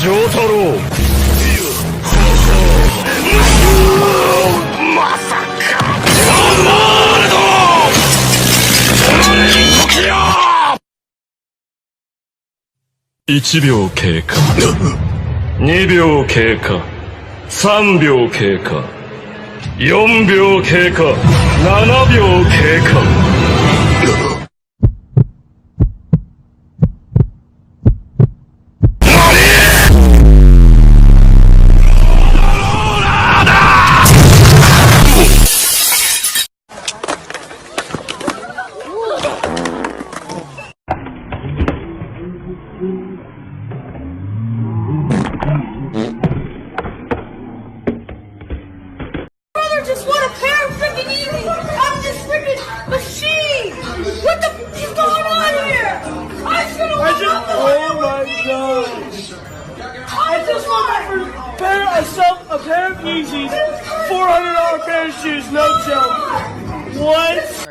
丈太郎。まさか。ザ・マールド。時よ。1秒経過。2秒経過。3秒経過。4秒経過。7秒経過。Just want a pair of freaking Yeezys off this freaking machine! What the f is going on here? I should have won Oh my gosh! I just want a pair of Yeezys, $400 pair of shoes, no joke. What?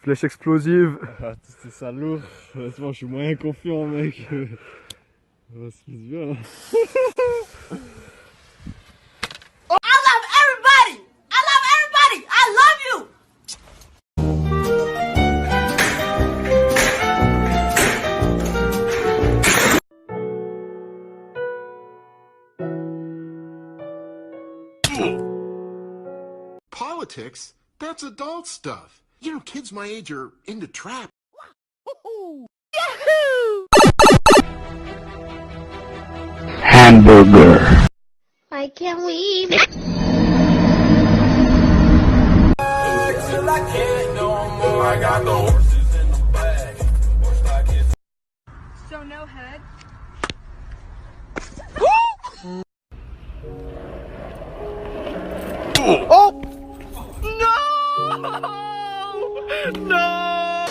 Flèche explosive. Ah, c'est ça lourd. Honnêtement, je suis moyen confiant, mec. On va se mettre bien. I love everybody! I love everybody! I love you! Politics? That's adult stuff. You know, kids my age are into trap. Yahoo! Hamburger. Why can't we? So no head? Oh! No! No!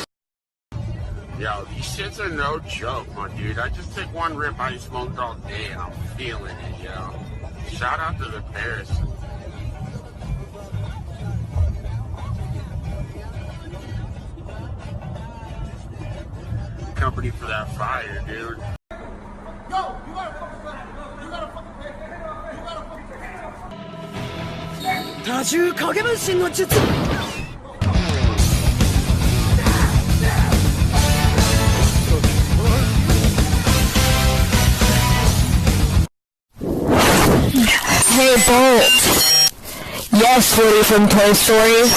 Yo, these shits are no joke, my dude. I just took one rip I smoked all day and I'm feeling it, yo. Shout out to the Paris. Company for that fire, dude. Yo, you gotta fucking pay. You gotta fucking pay. 多重影分身の術 Hey, Bolt. Yes, Woody from Toy Story.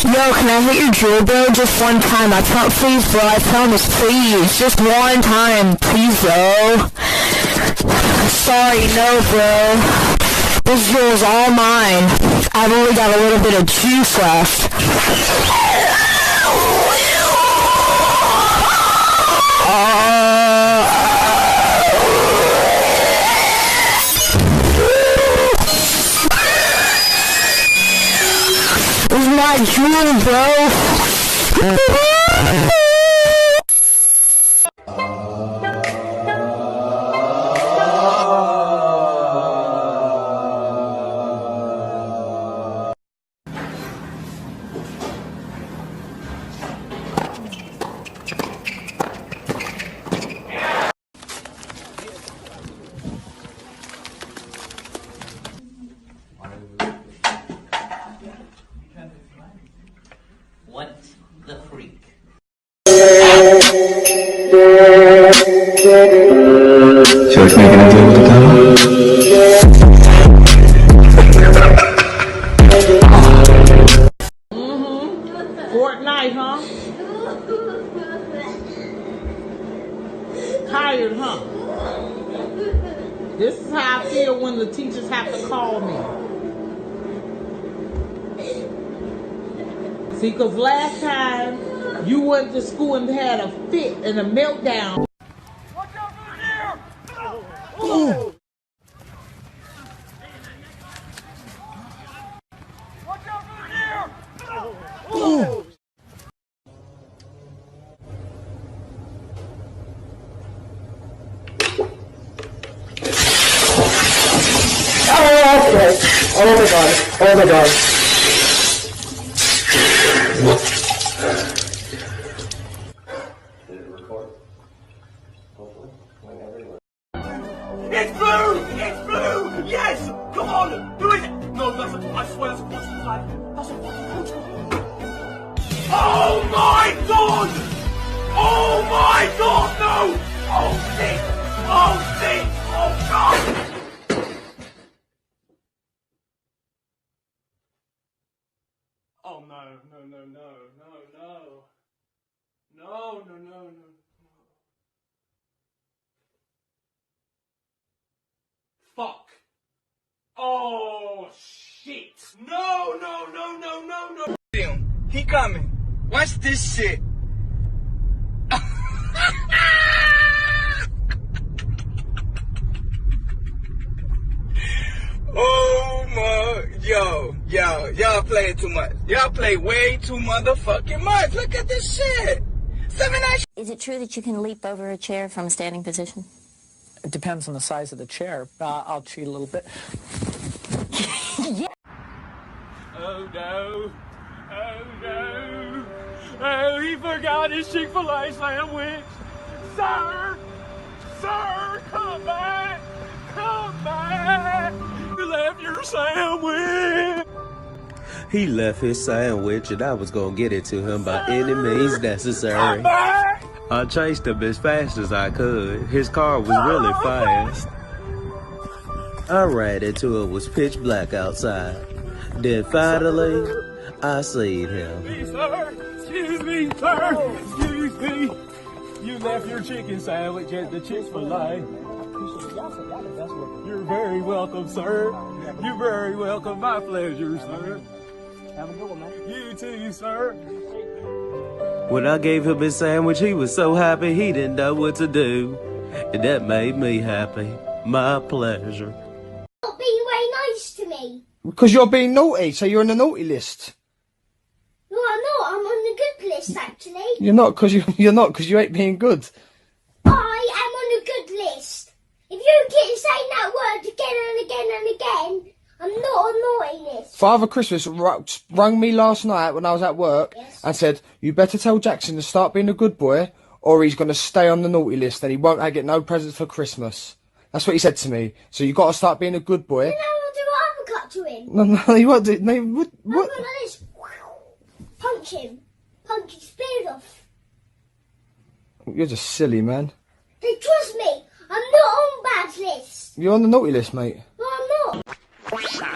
Yo, can I hit your jewel, bro? Just one time. Please, bro. I promise, please. Just one time. Please, bro. Sorry, no, bro. This jewel's all mine. I've only got a little bit of juice left. It's my jewel, bro. What the freak? Feel like making a deal with the devil? Fortnite, huh? Tired, huh? This is how I feel when the teachers have to call me. See, because last time you went to school and had a fit and a meltdown. Watch out for the deer! Ooh. Watch out for the deer! Ooh. Oh my god! Oh my god! swear that's a fucking lie. That's a fucking control. Oh my god! Oh my god, no! Oh shit! Oh shit! Oh god! Oh no, no, no, no, no, no. No, no, no, no. Fuck. Oh shit. No, no, no, no, no, no. He coming. Watch this shit. Oh my, y'all play too much. Y'all play way too motherfucking much. Look at this shit. 7 8. Is it true that you can leap over a chair from a standing position? It depends on the size of the chair. I'll cheat a little bit. Yeah. Oh no. Oh no. Oh, he forgot his Chick-fil-A sandwich. Sir! Sir, come back! Come back! You left your sandwich! He left his sandwich and I was gonna get it to him by any means necessary. Come back! I chased him as fast as I could. His car was really fast. I ran into it. It was pitch black outside. Then finally, I seen him. Excuse me, sir! Excuse me! You left your chicken sandwich at the Chick-fil-A. You're very welcome, sir. You're very welcome. My pleasure, sir. Have a good one, man. You too, sir. When I gave him his sandwich, he was so happy he didn't know what to do. And that made me happy. My pleasure. Not being very nice to me. Because you're being naughty, so you're on the naughty list. No, I'm not. I'm on the good list, actually. You're not, because you ain't being good. I am on the good list. If you keep saying that word again and again and again, I'm not on naughty list. Father Christmas rang me last night when I was at work and said, you better tell Jackson to start being a good boy or he's going to stay on the naughty list and he won't get no presents for Christmas. That's what he said to me. So you got to start being a good boy. Then I will do an uppercut to him. No, you won't do. No, what? I'm going to this. Punch him. Punch his beard off. You're just silly, man. Hey, trust me, I'm not on bad list. You're on the naughty list, mate. No, I'm not.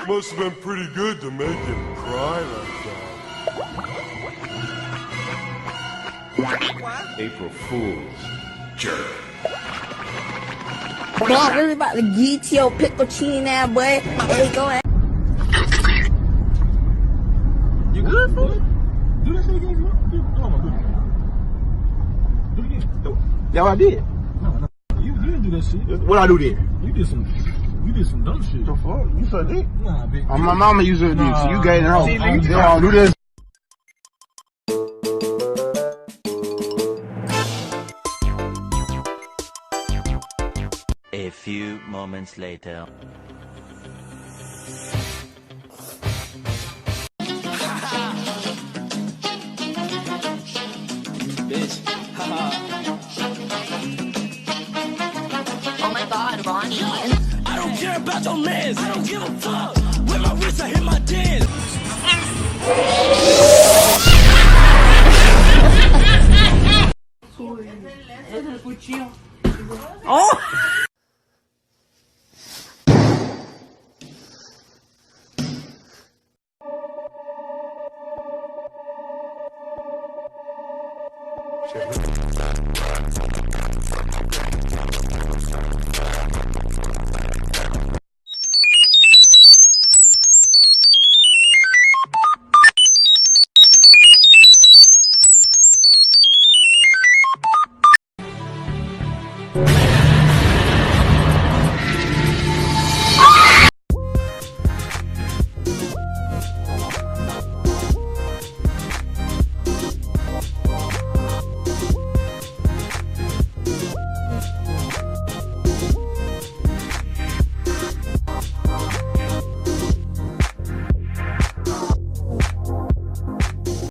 Must have been pretty good to make him cry like that. April Fool's jerk. Boy, I'm really about to get your pickle chin now, boy. Hey, go ahead. You good, fool? Do that shit again. Come on, do it. Do it again. Do it. Yeah, I did. No. You didn't do that shit. What I do then? You did some dumb shit. The fuck? You said it? Nah, bitch. My mama used to do this. You gave it her. Yeah, do this. A few moments later. Bitch. Oh my god, Ronnie. I don't care about your mans. I don't give a fuck. With my wrist, I hit my dance. Oh!